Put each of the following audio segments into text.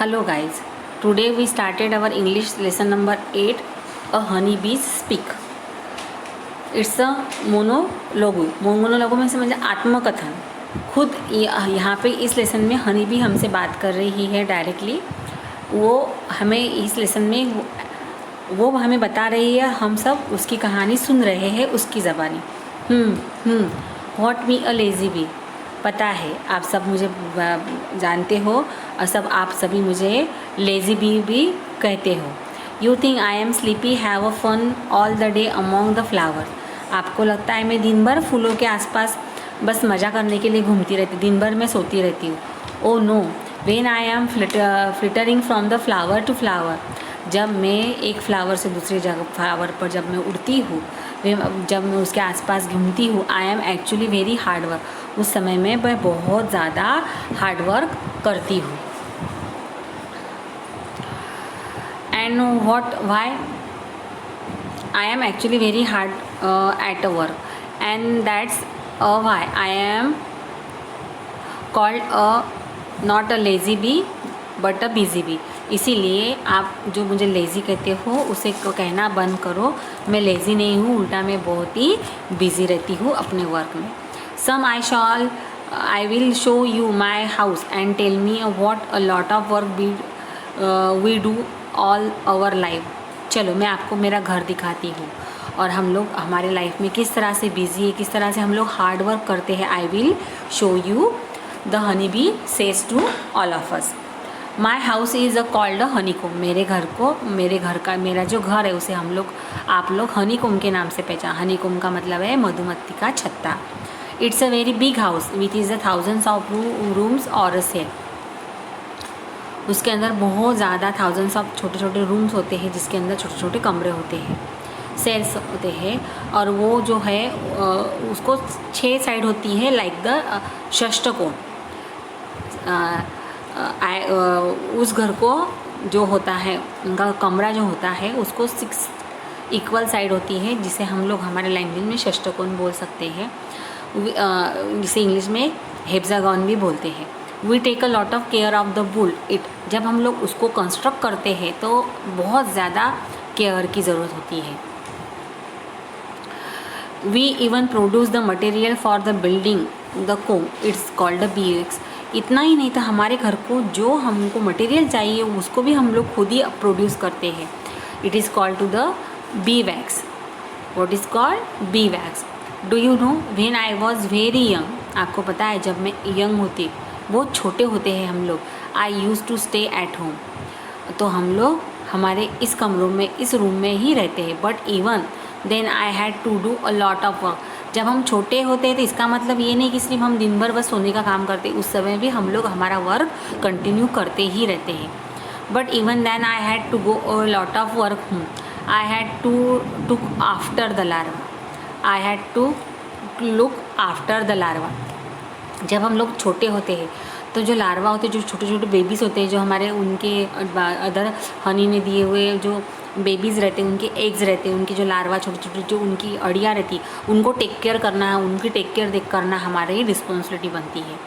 Hello guys, today we started our English lesson number 8, A Honeybees Speak. It's a मोनोलोगो में से मतलब आत्मकथन। खुद यहाँ पे इस लेसन में हनी बी हमसे बात कर रही है डायरेक्टली। वो हमें इस लेसन में वो हमें बता रही है, हम सब उसकी कहानी सुन रहे हैं उसकी ज़बानी। What me a lazy bee, पता है आप सब मुझे जानते हो और सब आप सभी मुझे लेज़ी बी भी कहते हो। You think I am sleepy have a fun all the day among the flower, आपको लगता है मैं दिन भर फूलों के आसपास बस मज़ा करने के लिए घूमती रहती, दिन भर मैं सोती रहती हूँ। Oh no, when I am flittering from the flower to flower, जब मैं एक फ्लावर से दूसरे जगह फ्लावर पर जब मैं उड़ती हूँ, जब मैं उसके आसपास घूमती हूँ, I am actually very hard work, उस समय में मैं बहुत ज़्यादा हार्ड वर्क करती हूँ। And what why I am actually very hard at work, and that's why I am called not a lazy bee but a busy bee. इसीलिए आप जो मुझे लेज़ी कहते हो उसे कहना बंद करो, मैं लेज़ी नहीं हूँ, उल्टा मैं बहुत ही बिज़ी रहती हूँ अपने वर्क में। Some I will show you my house and tell me what a lot of work we do all our life. चलो मैं आपको मेरा घर दिखाती हूँ और हम लोग हमारे लाइफ में किस तरह से बिज़ी है, किस तरह से हम लोग हार्ड वर्क करते हैं। I will show you the honey bee says to all of us. My house is a called a honeycomb, मेरा जो घर है उसे आप लोग हनीकोम के नाम से पहचान। हनीकोम का मतलब है मधुमक्खी का छत्ता। It's a very big house which is a thousands of rooms और अ सेल, उसके अंदर बहुत ज़्यादा थाउजेंड्स ऑफ छोटे छोटे रूम्स होते हैं जिसके अंदर छोटे छोटे कमरे होते हैं, सेल्स होते हैं। और वो जो है उसको 6 साइड होती है लाइक द षष्ठकोण। उस घर को जो होता है, उनका कमरा जो होता है उसको 6 इक्वल साइड होती है, जिसे हम लोग हमारे लैंग्वेज में षष्ठकोण बोल सकते हैं, जिसे इंग्लिश में हेप्जागॉन भी बोलते हैं। We take a lot of care of the wool it, जब हम लोग उसको कंस्ट्रक्ट करते हैं तो बहुत ज़्यादा केयर की ज़रूरत होती है। We even produce the material for the building the comb, it's called the beeswax. इतना ही नहीं था, हमारे घर को जो हमको मटेरियल चाहिए उसको भी हम लोग खुद ही प्रोड्यूस करते हैं। It is called to the bee wax. What is called bee wax? Do you know when I was very young, आपको पता है जब मैं यंग होती, बहुत छोटे होते हैं हम लोग, I use to stay at home, तो हम लोग हमारे इस कमरों में इस रूम में ही रहते हैं। But even then I had to do a lot of work, जब हम छोटे होते हैं तो इसका मतलब ये नहीं कि सिर्फ हम दिन भर बस सोने का काम करते, उस समय भी हम लोग हमारा वर्क कंटिन्यू करते ही रहते हैं। But even then I had to go a lot of work home, I had to took after the larva, I had to look after the larva. जब हम लोग छोटे होते हैं तो जो लार्वा होते हैं, जो छोटे छोटे बेबीज़ होते हैं, जो हमारे उनके अदर हनी ने दिए हुए जो बेबीज़ रहते हैं, उनके एग्स रहते हैं, उनके जो लार्वा छोटे छोटे जो उनकी अड़ियाँ रहती, उनको टेक केयर करना, उनकी टेक केयर करना हमारी रिस्पॉन्सिबिलिटी बनती है।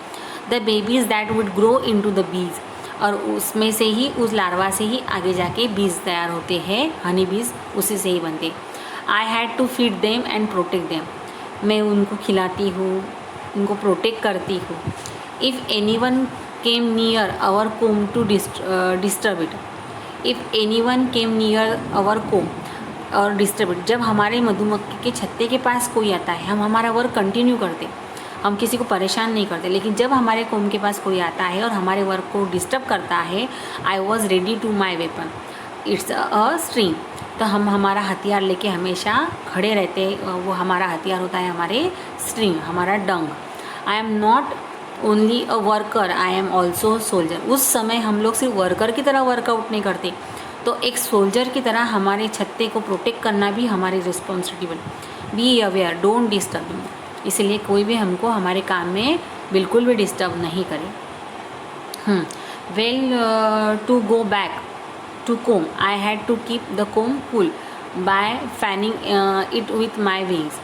The babies that would grow into the bees, और उसमें से ही, उस लार्वा से ही आगे जाके बीज तैयार होते हैं, हनी बीज उसी से ही बनते। I had to feed them and protect them, मैं उनको खिलाती हूँ, उनको प्रोटेक्ट करती हूँ। If anyone came near our comb to disturb it, if anyone came near our comb और डिस्टर्ब इट, जब हमारे मधुमक्खी के छत्ते के पास कोई आता है, हम हमारा वर्क कंटिन्यू करते, हम किसी को परेशान नहीं करते। लेकिन जब हमारे कोम के पास कोई आता है और हमारे वर्क को डिस्टर्ब करता है, I was ready to my weapon, it's a string, तो हम हमारा हथियार लेके हमेशा खड़े रहते हैं। वो हमारा हथियार होता है हमारे स्ट्रिंग, हमारा डंग। I am not only a worker, I am also soldier. उस समय हम लोग सिर्फ वर्कर की तरह वर्कआउट नहीं करते, तो एक सोल्जर की तरह हमारे छत्ते को प्रोटेक्ट करना भी हमारी responsibility. Be aware, don't disturb me, इसलिए कोई भी हमको हमारे काम में बिल्कुल भी डिस्टर्ब नहीं करे। Well to go back to comb, I had to keep the comb cool by fanning it with my wings.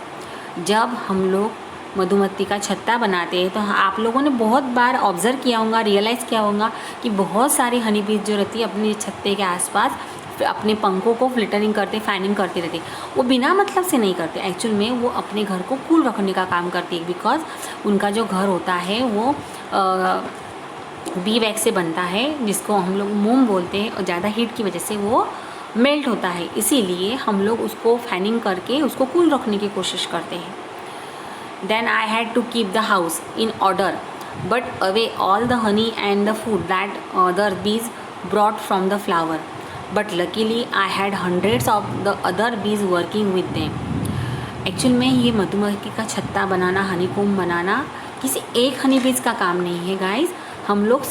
जब हम लोग मधुमक्खी का छत्ता बनाते हैं तो आप लोगों ने बहुत बार ऑब्ज़र्व किया होगा, रियलाइज़ किया होगा कि बहुत सारी हनी बीज जो रहती है अपने छत्ते के आसपास अपने पंखों को फ्लिटरिंग करते, फैनिंग करते रहते। वो बिना मतलब से नहीं करते, एक्चुअल में वो अपने घर को कूल रखने का काम करती है। बिकॉज उनका जो घर होता है वो बी वैक्स से बनता है, जिसको हम लोग मोम बोलते हैं, और ज़्यादा हीट की वजह से वो मेल्ट होता है। इसीलिए हम लोग उसको फैनिंग करके उसको कूल रखने की कोशिश करते हैं। Then I had to keep the house in order but away all the honey and the food that other bees brought from the flower, but luckily I had hundreds of the other bees working with them. Actual में ये मधुमक्खी का छत्ता बनाना, हनी कोम बनाना किसी एक हनी बीज का काम नहीं है गाइस। हम लोग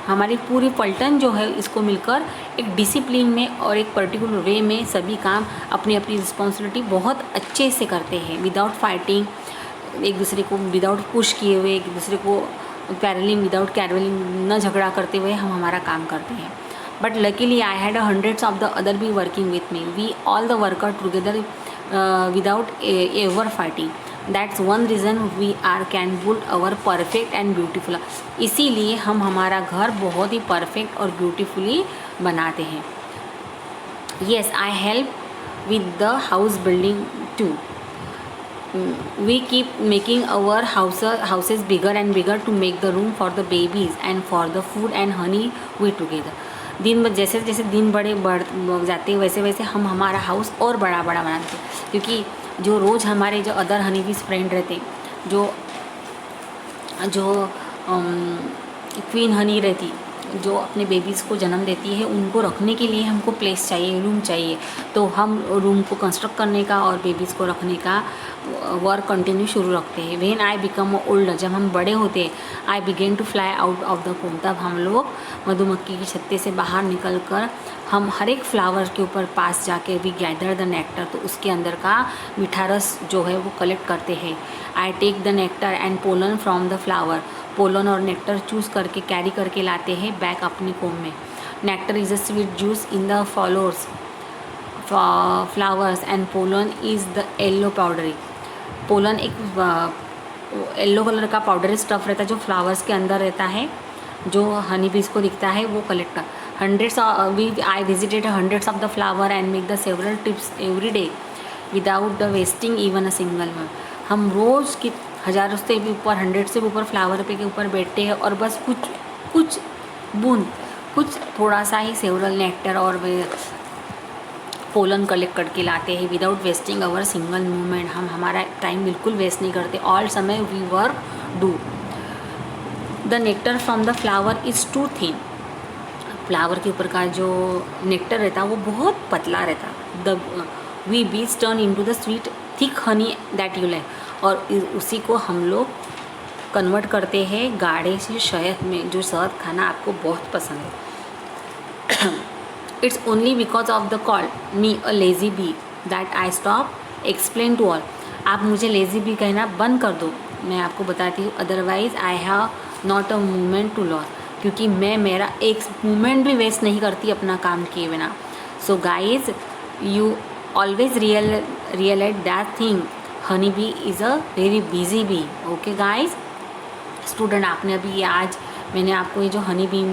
हमारी पूरी पलटन जो है इसको मिलकर एक डिसिप्लिन में और एक पर्टिकुलर वे में सभी काम अपनी अपनी रिस्पॉन्सिबिलिटी बहुत अच्छे से करते हैं, विदाउट फाइटिंग, एक दूसरे को विदाउट पुश किए हुए, एक दूसरे को विदाउट कैरलिंग, न झगड़ा करते हुए हम हमारा काम करते हैं। But luckily I had hundreds of the other bee working with me, we all the worker together without ever fighting. That's one reason we are can build our perfect and beautiful. इसीलिए हम हमारा घर बहुत ही perfect और beautifully बनाते हैं। Yes, I help with the house building too. We keep making our houses bigger and bigger to make the room for the babies and for the food and honey we together. दिन भर जैसे जैसे दिन बढ़ जाते हैं वैसे वैसे हम हमारा हाउस और बड़ा बड़ा बनाते हैं, क्योंकि जो रोज़ हमारे जो अदर हनी बीज फ्रेंड रहते हैं, जो क्वीन हनी रहती, जो अपने बेबीज़ को जन्म देती है, उनको रखने के लिए हमको प्लेस चाहिए, रूम चाहिए। तो हम रूम को कंस्ट्रक्ट करने का और बेबीज़ को रखने का वर्क कंटिन्यू शुरू रखते हैं। व्हेन आई बिकम ओल्डर, जब हम बड़े होते हैं, I begin to fly out of the comb, तब हम लोग मधुमक्खी के छत्ते से बाहर निकल कर हम हर एक फ्लावर के ऊपर पास जाके वी गैदर द नेक्टर, तो उसके अंदर का मीठा रस जो है वो कलेक्ट करते हैं। I take the nectar and pollen from the flower, pollen और नेक्टर चूज़ करके कैरी करके लाते हैं बैक अपने कोम में। Nectar is a sweet juice in the flowers and pollen is the yellow powdery. Pollen एक येलो कलर का powdery stuff रहता है जो फ्लावर्स के अंदर रहता है, जो हनी बीज को दिखता है वो कलेक्ट कर। I visited hundreds of the flower and make the several trips every day without the wasting even a single one. हम रोज़ की हज़ारों से भी ऊपर, 100 से भी ऊपर फ्लावर पे के ऊपर बैठते हैं और बस कुछ बूंद, कुछ थोड़ा सा ही सेवरल नेक्टर और पोलन कलेक्ट करके लाते हैं without wasting our single moment. हम हमारा टाइम बिल्कुल वेस्ट नहीं करते, ऑल समय we work do. The nectar from the flower is too thin, flower के ऊपर का जो नेक्टर रहता है वो बहुत पतला रहता है। द वी बीज turn into the sweet thick Honey that you like, और उसी को हम लोग कन्वर्ट करते हैं गाढ़े से शहद में, जो शहद खाना आपको बहुत पसंद है। It's only because of the call me a lazy bee that I stop explain to all. आप मुझे लेज़ी बी कहना बंद कर दो, मैं आपको बताती हूँ, otherwise I have not a moment to loss, क्योंकि मैं मेरा एक मोमेंट भी वेस्ट नहीं करती अपना काम किए बिना। So guys, you always realise that thing, honey bee is a very busy bee. Okay guys, student, आपने अभी आज मैंने आपको ये जो हनी बी